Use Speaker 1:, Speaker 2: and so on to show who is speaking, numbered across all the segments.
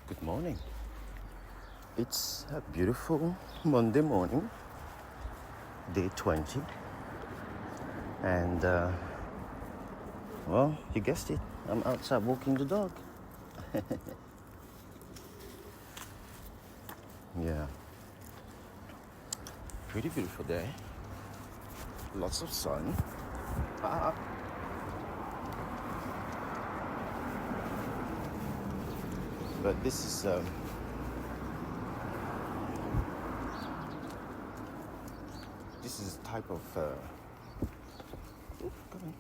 Speaker 1: Good morning. It's a beautiful Monday morning, day 20. And, well, you guessed it. I'm outside walking the dog. Yeah. Pretty beautiful day. Lots of sun. Ah. But this is, type of, come on.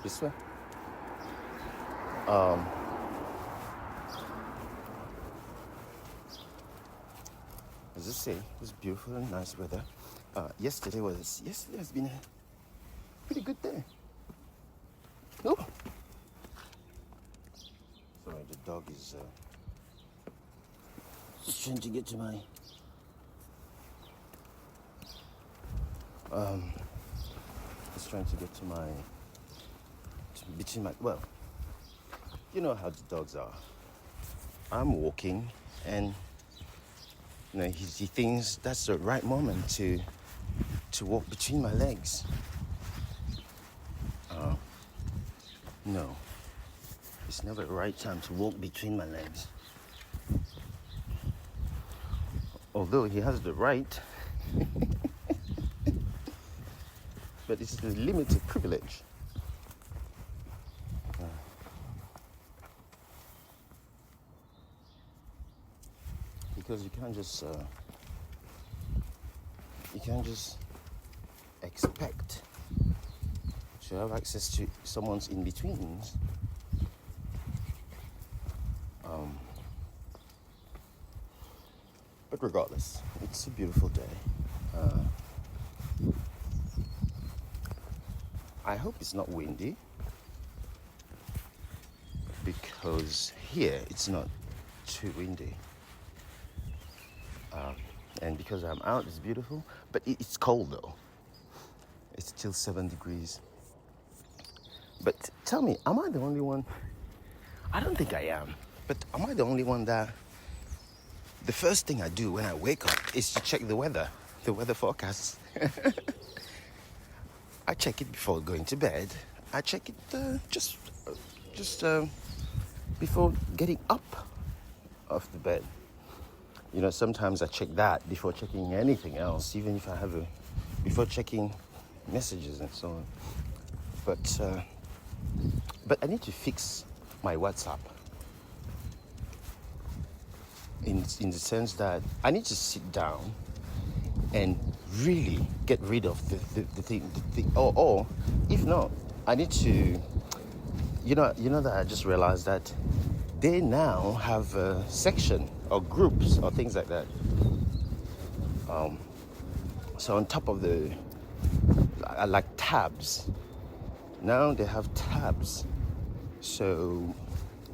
Speaker 1: This way. As I say, it was beautiful and nice weather. Yesterday has been a pretty good day. Oh, sorry, the dog is just trying to get to my between my, well, you know how the dogs are. I'm walking and he thinks that's the right moment to walk between my legs. No, it's never the right time to walk between my legs. Although he has the right, but it's a limited privilege. Because you can't just expect to have access to someone's in-betweens. But regardless, it's a beautiful day. I hope it's not windy, because here it's not too windy. And because I'm out, it's beautiful, but it's cold though. It's still 7 degrees. But tell me, am I the only one? I don't think I am, but am I the only one that the first thing I do when I wake up is to check the weather forecast? I check it before going to bed. I check it just before getting up off the bed. Sometimes I check that before checking anything else, even if I have before checking messages and so on. But I need to fix my WhatsApp in the sense that I need to sit down and really get rid of the thing. Or if not, I need to. You know that I just realized that they now have a section or groups or things like that. So on top of I like tabs. Now they have tabs, so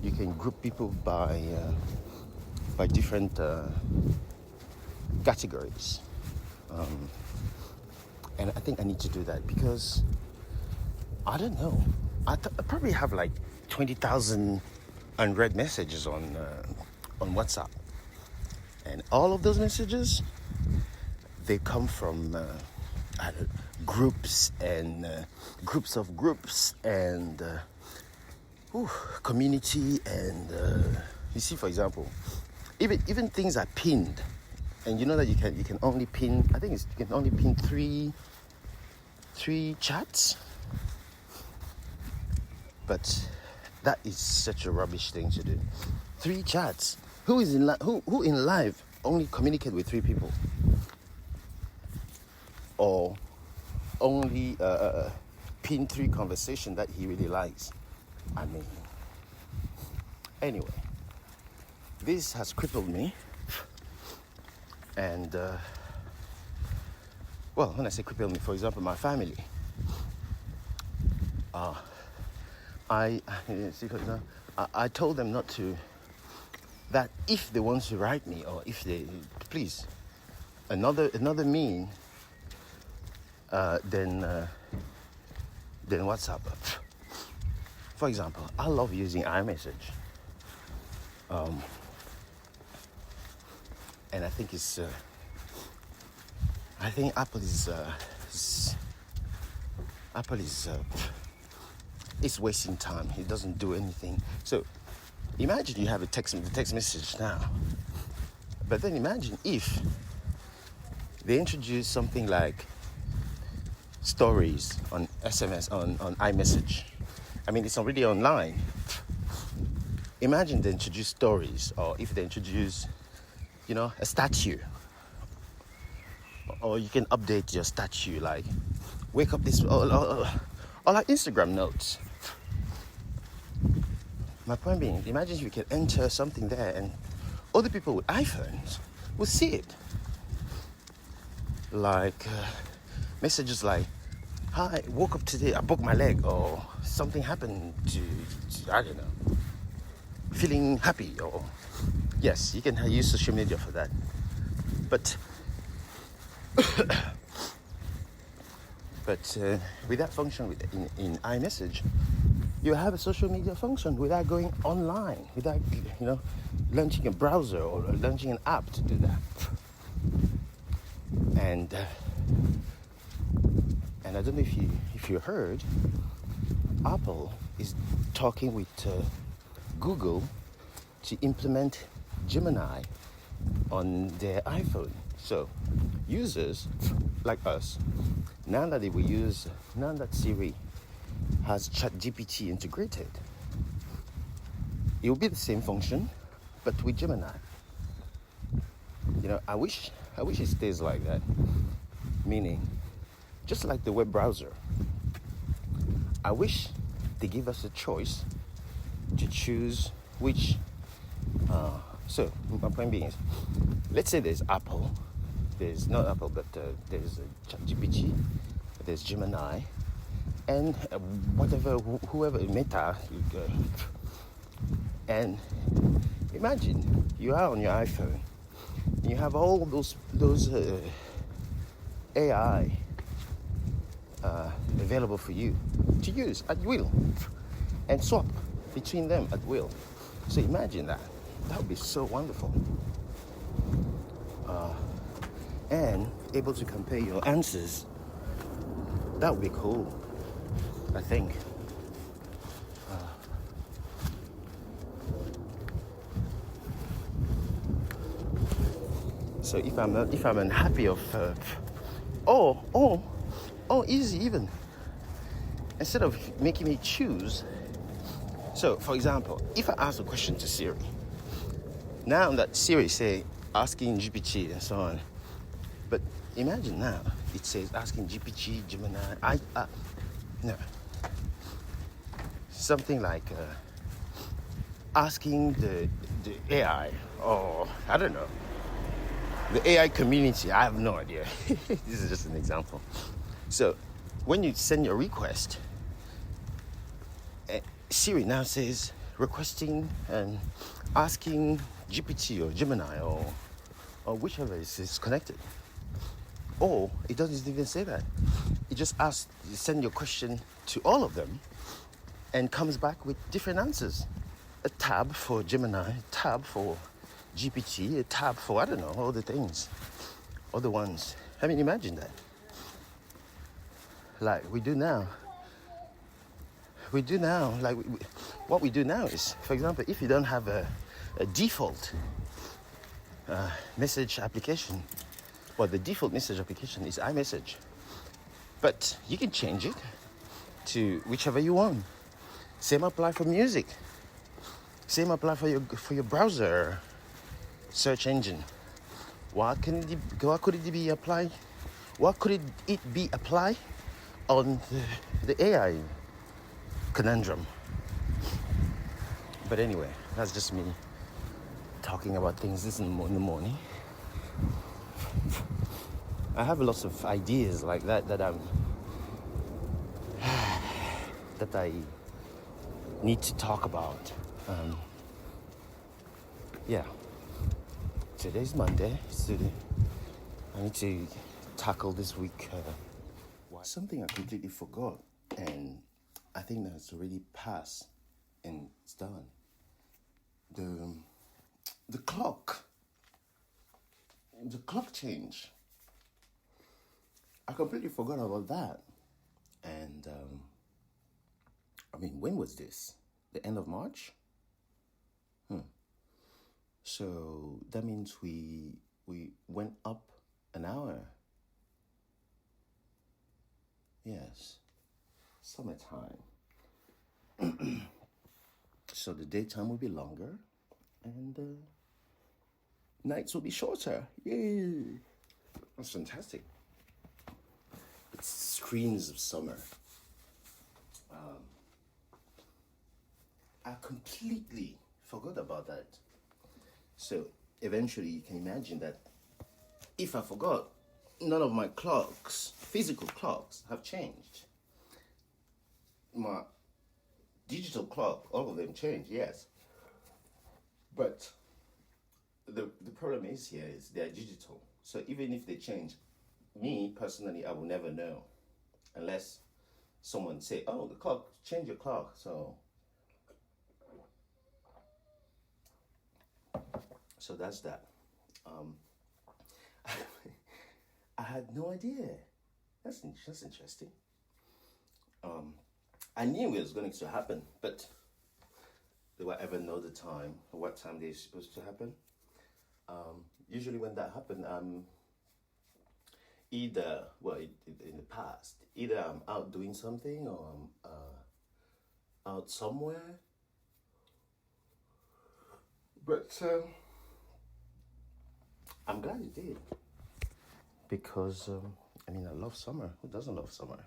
Speaker 1: you can group people by different categories. And I think I need to do that because I don't know. I probably have like 20,000 unread messages on WhatsApp, and all of those messages, they come from groups and groups of groups and community and you see, for example, even things are pinned, and you know that you can only pin. I think you can only pin three chats. But that is such a rubbish thing to do. 3 chats. Who in live only communicate with 3 people? Or only pin 3 conversation that he really likes? I mean, anyway, this has crippled me. And well, when I say crippled me, for example, my family. I told them not to, that if they want to write me, or if they, please, another mean than WhatsApp. For example, I love using iMessage, and I think I think Apple is wasting time. It doesn't do anything. So imagine you have the text message now, but then imagine if they introduce something like stories on SMS, on iMessage. I mean, it's already online. Imagine they introduce stories, or if they introduce, a statue, or you can update your statue, like wake up this, or like Instagram notes. My point being, imagine if you can enter something there and other people with iPhones will see it. Like messages like, "Hi, woke up today, I broke my leg," or something happened to I don't know, feeling happy, or yes, you can use social media for that. But with that function in iMessage, you have a social media function without going online, without launching a browser or launching an app to do that. And I don't know if you heard, Apple is talking with Google to implement Gemini on their iPhone. So users like us, now that Siri has ChatGPT integrated, it will be the same function, but with Gemini. I wish it stays like that. Meaning, just like the web browser, I wish they give us a choice to choose which. So my point being is, let's say there's Apple, there's not Apple, but there's ChatGPT, there's Gemini, and whoever Meta, and imagine you are on your iPhone, you have all those AI available for you to use at will and swap between them at will. So imagine that. That would be so wonderful. And able to compare your answers. That would be cool, I think. So if I'm unhappy of easy even, instead of making me choose. So for example, if I ask a question to Siri, now that Siri say asking GPT and so on, but imagine now it says asking GPT, Gemini, something like asking the AI, or I don't know, the AI community. I have no idea. This is just an example. So when you send your request, Siri now says requesting and asking GPT or Gemini or whichever is connected. Or it doesn't even say that. It just asks, you send your question to all of them and comes back with different answers. A tab for Gemini, a tab for GPT, a tab for, I don't know, all the things, other ones. I mean, imagine that. Like we do now. What we do now is, for example, if you don't have a default message application, well, the default message application is iMessage. But you can change it to whichever you want. Same apply for music. Same apply for your browser search engine. What could it be applied? What could it be applied on the AI conundrum? But anyway, that's just me talking about things this in the morning. I have lots of ideas like that that I need to talk about. Yeah. Today's Monday, so I need to tackle this week Something I completely forgot, and I think that's already passed and it's done. The clock. The clock change. I completely forgot about that. And I mean, when was this? The end of March? So that means we went up an hour. Yes. Summertime. So the daytime will be longer and nights will be shorter. Yay! That's fantastic. It screams of summer. I completely forgot about that. So eventually you can imagine that if I forgot, none of my clocks, physical clocks, have changed. My digital clock, all of them change, yes. But the problem is here is they're digital. So even if they change, me personally, I will never know unless someone say, oh, the clock, change your clock. So that's that. I had no idea. That's interesting. I knew it was going to happen, but do I ever know the time or what time they're supposed to happen? Usually when that happens, either, well, in the past, either I'm out doing something or I'm out somewhere. But I'm glad it did. Because, I mean, I love summer. Who doesn't love summer?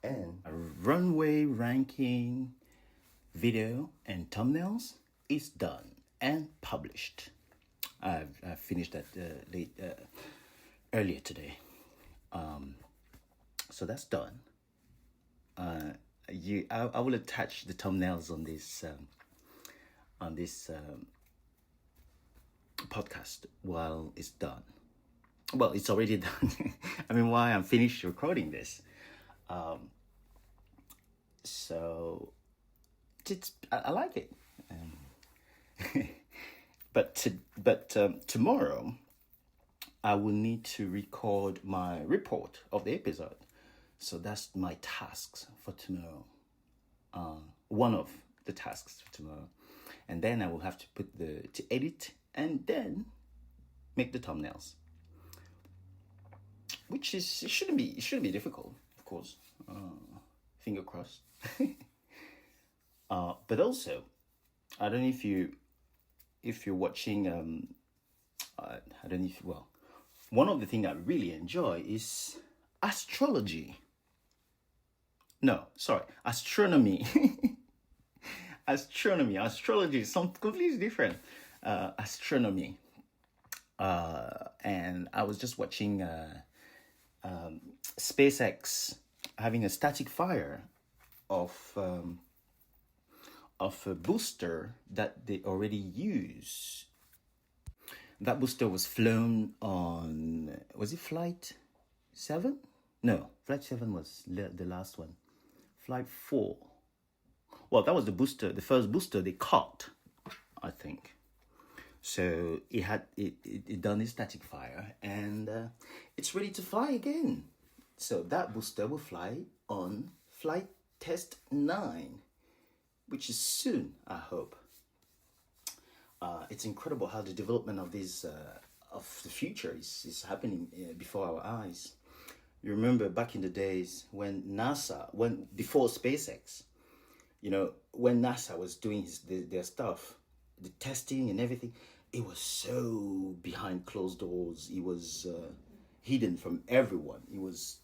Speaker 1: And a runway ranking video and thumbnails is done and published. I've finished that earlier today. So that's done. I will attach the thumbnails on this podcast while it's done. Well, it's already done. I mean, while I'm finished recording this. So I like it. But tomorrow I will need to record my report of the episode. So that's my tasks for tomorrow. One of the tasks for tomorrow. And then I will have to edit and then make the thumbnails. Which it shouldn't be difficult, of course. Finger crossed. But also, I don't know if you're watching. I don't know if one of the things I really enjoy is astrology. No, sorry, astronomy. Astrology is something completely different. Astronomy. And I was just watching SpaceX having a static fire of a booster that they already use. That booster was flown on, was it Flight 7? No, Flight 7 was the last one. Flight 4. Well, that was the first booster they caught, I think. So it had it done its static fire and it's ready to fly again. So that booster will fly on Flight Test 9, which is soon, I hope. It's incredible how the development of of the future is happening before our eyes. You remember back in the days when before SpaceX, when NASA was doing their stuff, the testing and everything, it was so behind closed doors. It was hidden from everyone. It was,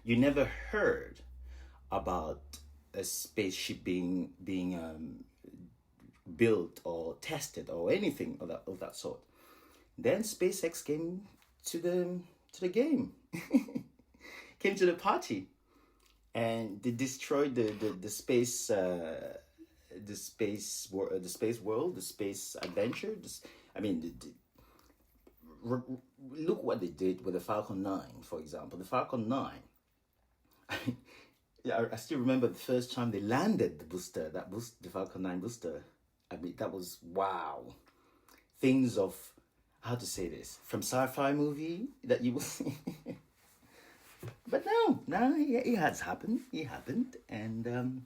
Speaker 1: you never heard about a spaceship being built or tested or anything of that sort. Then SpaceX came to the game, came to the party, and they destroyed the space world, the space adventure.
Speaker 2: look what they did with the Falcon 9, for example. The Falcon 9, yeah, I still remember the first time they landed the booster, the Falcon 9 booster. I mean, that was wow. Things of, how to say this, from sci-fi movie that you will see. But no, it has happened. It happened. And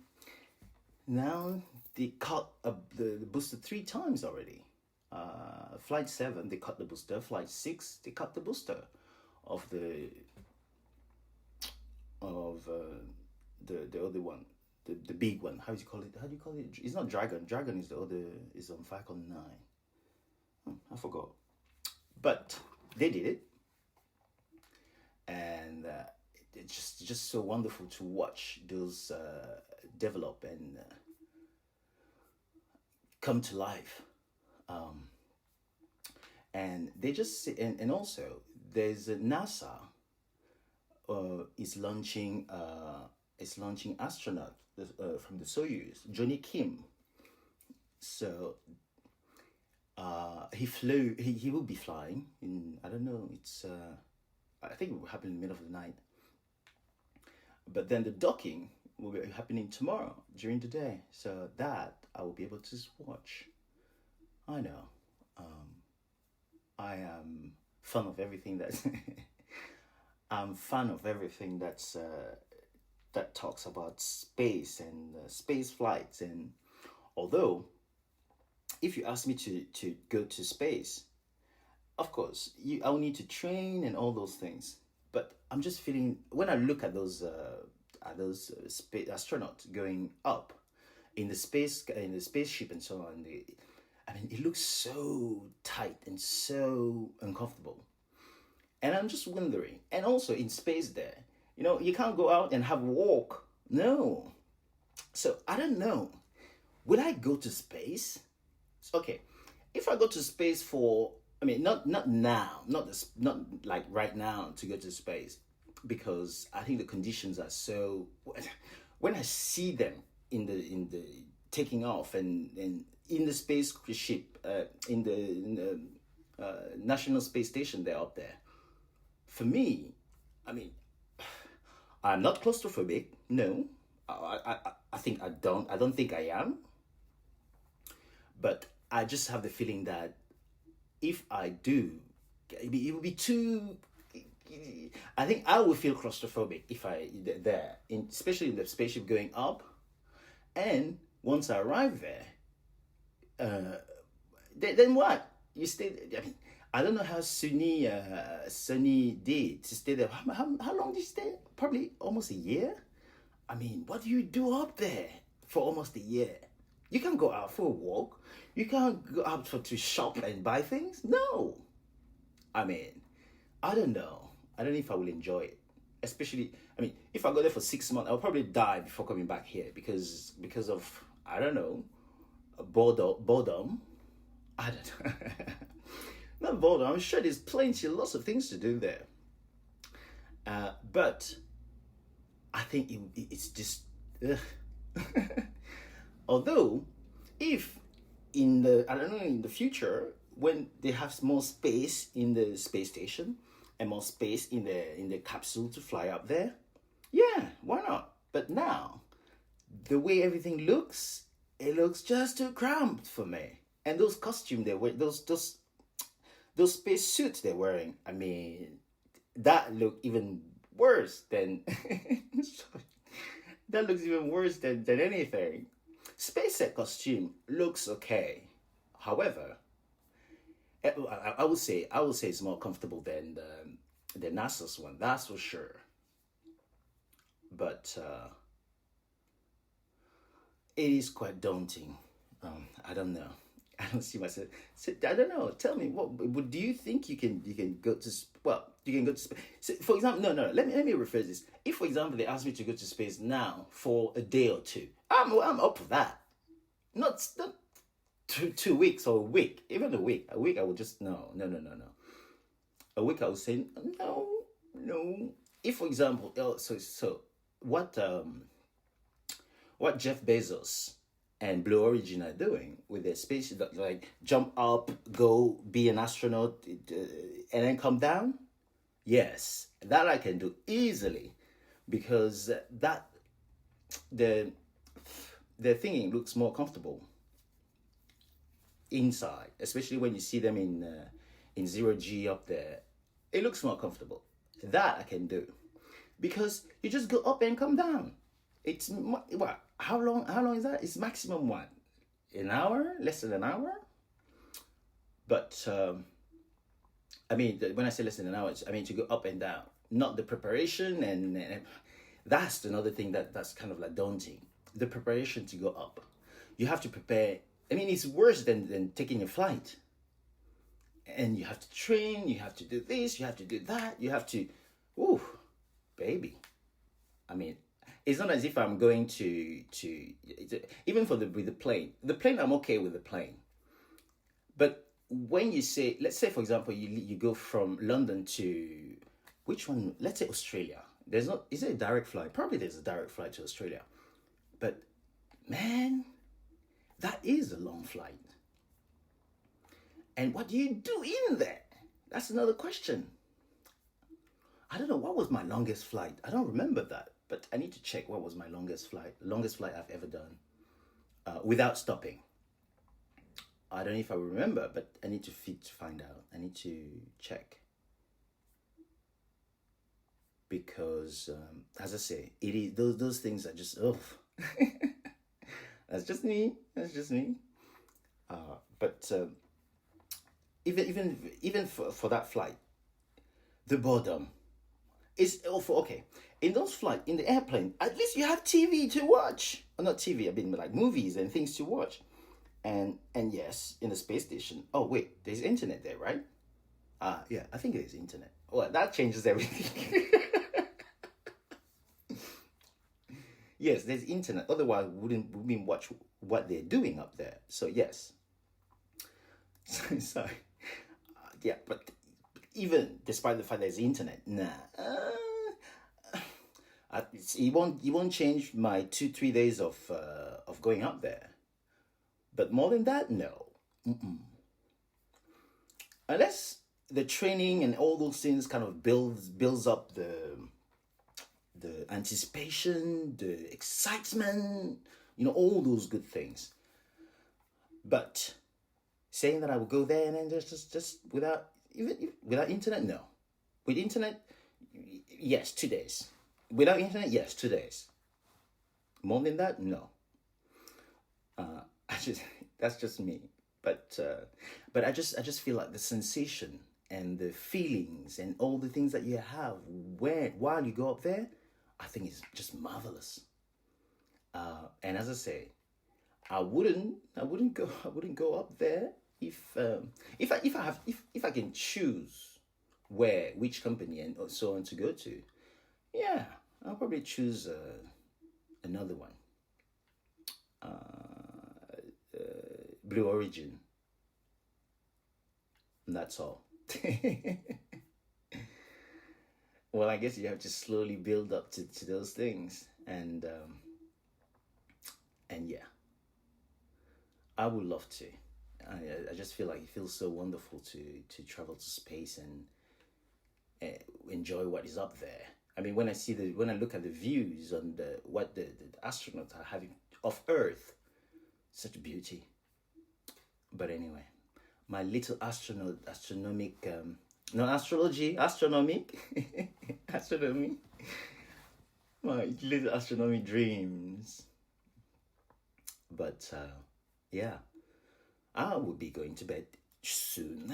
Speaker 2: now they cut the booster 3 times already. Flight 7, they cut the booster. Flight 6, they cut the booster of the other one, the big one. How do you call it? It's not Dragon. Dragon is the other, is on Falcon 9. I forgot. But they did it. And it's just so wonderful to watch those develop and come to life. And they just, and also there's a NASA is launching astronaut from the Soyuz, Johnny Kim. So he will be flying in, I don't know, it's I think it will happen in the middle of the night. But then the docking will be happening tomorrow during the day. So that I will be able to just watch. I know. I am fan of everything that's I'm fan of everything that's that talks about space and space flights. And although if you ask me to go to space, of course, I'll need to train and all those things. But I'm just feeling, when I look at those space astronauts going up in the spaceship and so on, I mean, it looks so tight and so uncomfortable. And I'm just wondering, and also in space there, you can't go out and have a walk. No. So I don't know. Would I go to space? Okay, if I go to space for, I mean, not now, not like right now to go to space, because I think the conditions are so. When I see them in the taking off and in the spaceship in the National Space Station, they're up there. For me, I mean, I'm not claustrophobic. No, I think I don't think I am. But I just have the feeling that if I do, it will be too. I think I will feel claustrophobic if I there, especially in the spaceship going up, and once I arrive there, then what? You stay. I mean, I don't know how Sunny did to stay there. How long did you stay? Probably almost a year. I mean, what do you do up there for almost a year? You can't go out for a walk. You can't go out to shop and buy things. No. I mean, I don't know. I don't know if I will enjoy it. Especially, I mean, if I go there for 6 months, I'll probably die before coming back here because of, I don't know, boredom. I don't know. Not boredom. I'm sure there's lots of things to do there. But I think it's just. Although, if in the future, when they have more space in the space station and more space in the capsule to fly up there, yeah, why not? But now, the way everything looks, it looks just too cramped for me. And those costumes they wear, those space suits they're wearing, I mean, that look even worse than that looks even worse than anything. SpaceX costume looks okay. However, I would say it's more comfortable than the NASA's one. That's for sure. But it is quite daunting. I don't know. I don't see myself. So, I don't know. Tell me, what do you think you can go to? Well, you can go to space. So, for example, no. Let me rephrase this. If, for example, they ask me to go to space now for a day or two, I'm up for that. Not 2 weeks or a week, even a week. A week, I would just no. A week, I would say no. If, for example, so what Jeff Bezos and Blue Origin are doing with their space, like jump up, go be an astronaut, and then come down. Yes, that I can do easily, because that the thingy looks more comfortable inside, especially when you see them in 0G up there. It looks more comfortable. That I can do, because you just go up and come down. It's what? How long? How long is that? It's maximum what? An hour? Less than an hour? But I mean, when I say less than an hour, I mean to go up and down, not the preparation, and that's another thing that's kind of like daunting. The preparation to go up, you have to prepare. I mean, it's worse than taking a flight. And you have to train. You have to do this. You have to do that. You have to, ooh, baby. I mean, it's not as if I'm going to even with the plane. The plane, I'm okay with the plane. But when you say, let's say for example, you go from London to which one? Let's say Australia. There's not. Is there a direct flight? Probably there's a direct flight to Australia. But man, that is a long flight. And what do you do in there? That's another question. I don't know, what was my longest flight? I don't remember that, but I need to check what was my longest flight I've ever done without stopping. I don't know if I remember, but I need to find out. I need to check. Because, as I say, it is those things are just, oh. That's just me. But even for that flight, the boredom is awful. Okay, in those flights, in the airplane, at least you have TV to watch. Or not TV, I mean like movies and things to watch. And yes, in the space station. Oh wait, there's internet there, right? Yeah, I think there's internet. Well, that changes everything. Yes, there's internet. Otherwise, we wouldn't watch what they're doing up there. So yes. So yeah, but even despite the fact there's internet, it won't change my 2-3 days of going up there. But more than that, no. Unless the training and all those things kind of builds up the anticipation, the excitement, all those good things. But saying that I would go there and then just without internet, no. With internet, yes, 2 days. Without internet, yes, 2 days. More than that, no. That's just me. But I just feel like the sensation and the feelings and all the things that you have while you go up there, I think it's just marvelous. And as I say, I wouldn't go up there if I can choose which company and so on to go to. Yeah, I'll probably choose another one. Blue Origin. And that's all. Well, I guess you have to slowly build up to those things, and yeah, I would love to. I just feel like it feels so wonderful to travel to space and enjoy what is up there. I mean, when I look at the views on what the astronauts are having of Earth, such beauty. But anyway, my little astronomic, astronomy, my little astronomy dreams. But yeah, I will be going to bed soon.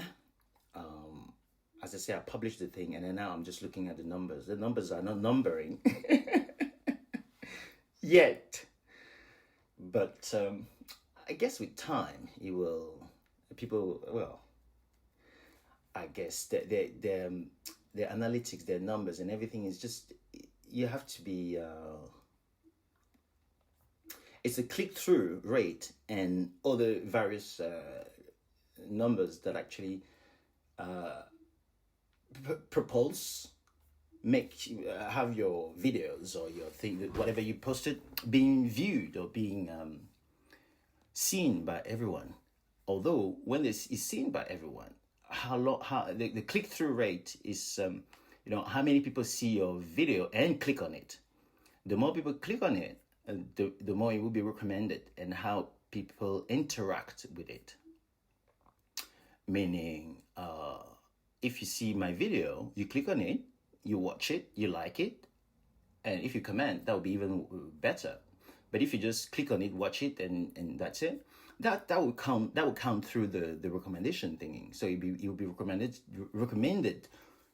Speaker 2: As I say, I published the thing, and then now I'm just looking at the numbers. The numbers are not numbering yet. But I guess with time, I guess their analytics, their numbers and everything is just, you have to be, it's a click-through rate and other various numbers that actually have your videos or your thing, whatever you posted, being viewed or being seen by everyone. Although when this is seen by everyone, how the click-through rate is, how many people see your video and click on it. The more people click on it, the more it will be recommended, and how people interact with it. Meaning, if you see my video, you click on it, you watch it, you like it, and if you comment, that would be even better. But if you just click on it, watch it, and that's it, that will count through the recommendation thingy. So it will be recommended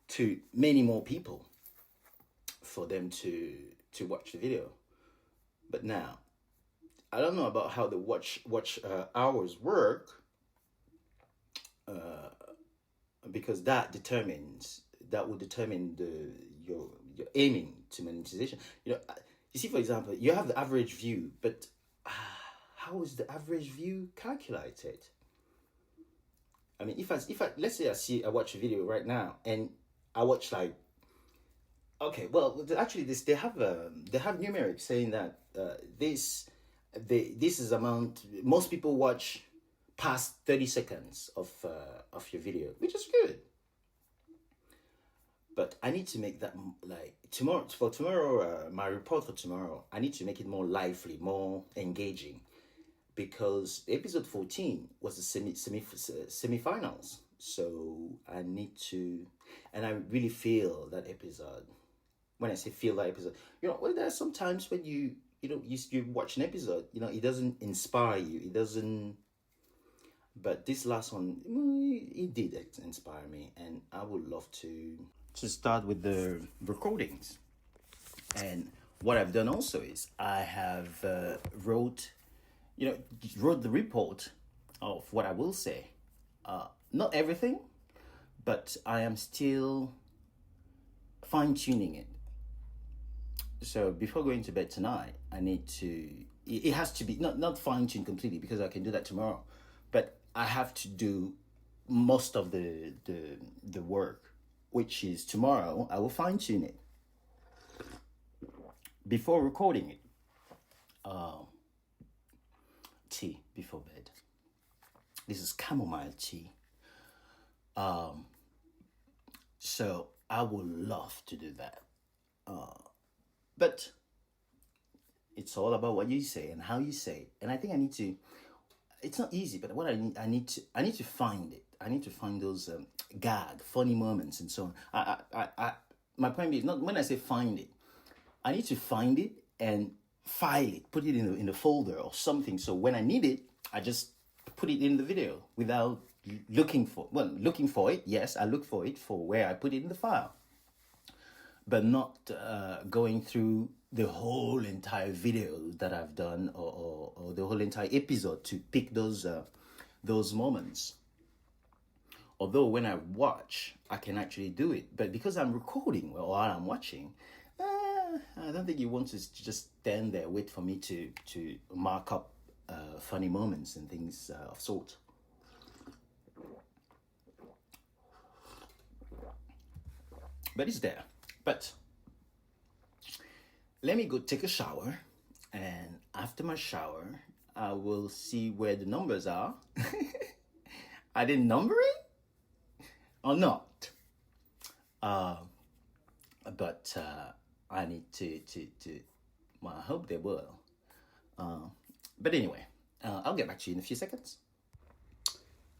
Speaker 2: to many more people for them to watch the video. But now, I don't know about how the watch hours work, because that will determine your aiming to monetization. You see, for example, you have the average view, but how is the average view calculated? I mean, if I let's say I watch a video right now, and I watch like, okay, well, actually they have numeric saying that this is amount, most people watch past 30 seconds of your video, which is good. But I need to make that, like, tomorrow, my report for tomorrow, I need to make it more lively, more engaging, because episode 14 was the semifinals. So I need to, and I really feel that episode. When I say feel that episode, well, there's sometimes when you watch an episode, it doesn't inspire you, it doesn't. But this last one, it did inspire me, and I would love to start with the recordings. And what I've done also is I have wrote the report of what I will say. Not everything, but I am still fine-tuning it. So before going to bed tonight, I need to, it has to be not fine-tuned completely, because I can do that tomorrow, but I have to do most of the work, which is tomorrow. I will fine-tune it before recording it. Tea before bed. This is chamomile tea. So I would love to do that. But it's all about what you say and how you say it. And I think I need to, it's not easy, but what I need to find it. I need to find those funny moments and so on. My point is, not when I say find it, I need to find it and file it, put it in a folder or something. So when I need it, I just put it in the video without looking for it. Yes, I look for it for where I put it in the file, but not going through the whole entire video that I've done or the whole entire episode to pick those moments. Although when I watch, I can actually do it, but because I'm recording while I'm watching, I don't think you want to just stand there, wait for me to mark up funny moments and things of sort. But it's there. But let me go take a shower, and after my shower, I will see where the numbers are. I didn't number it or not. But I need to well, I hope they will. But anyway, I'll get back to you in a few seconds.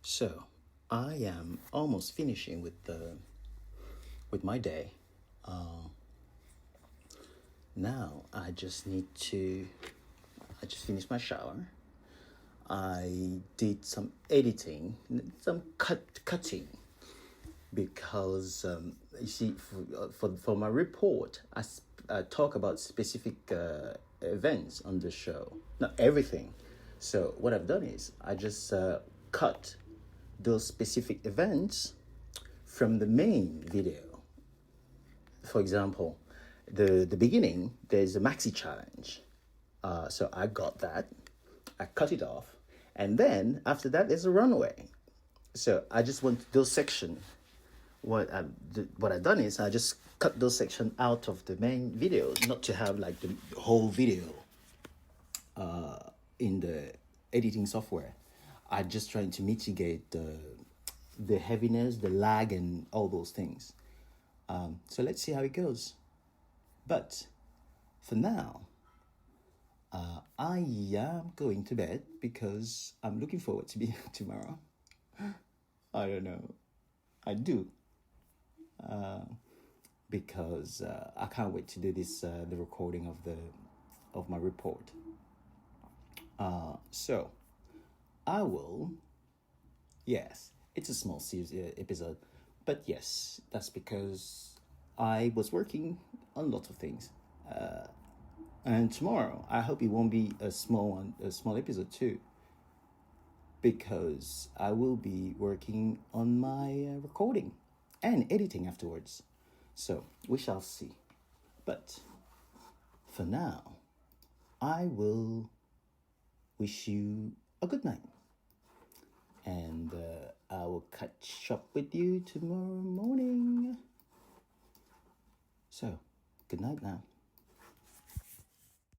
Speaker 2: So I am almost finishing with my day. Now I just finished my shower. I did some editing, some cutting, because you see, for my report, I talk about specific events on the show, not everything. So what I've done is I just cut those specific events from the main video. For example, the beginning, there's a maxi challenge. So I got that, I cut it off, and then after that there's a runway. So I just want those sections. What I've done is I just cut those sections out of the main video, not to have like the whole video in the editing software are just trying to mitigate the heaviness, the lag, and all those things. So let's see how it goes. But for now, I am going to bed because I'm looking forward to being tomorrow. I don't know. I do. Because I can't wait to do this, the recording of my report. So I will. Yes, it's a small series episode, but yes, that's because I was working on a lot of things. And tomorrow, I hope it won't be a small one, a small episode too, because I will be working on my recording and editing afterwards. So we shall see. But for now, I will wish you a good night. And I will catch up with you tomorrow morning. So, good night now.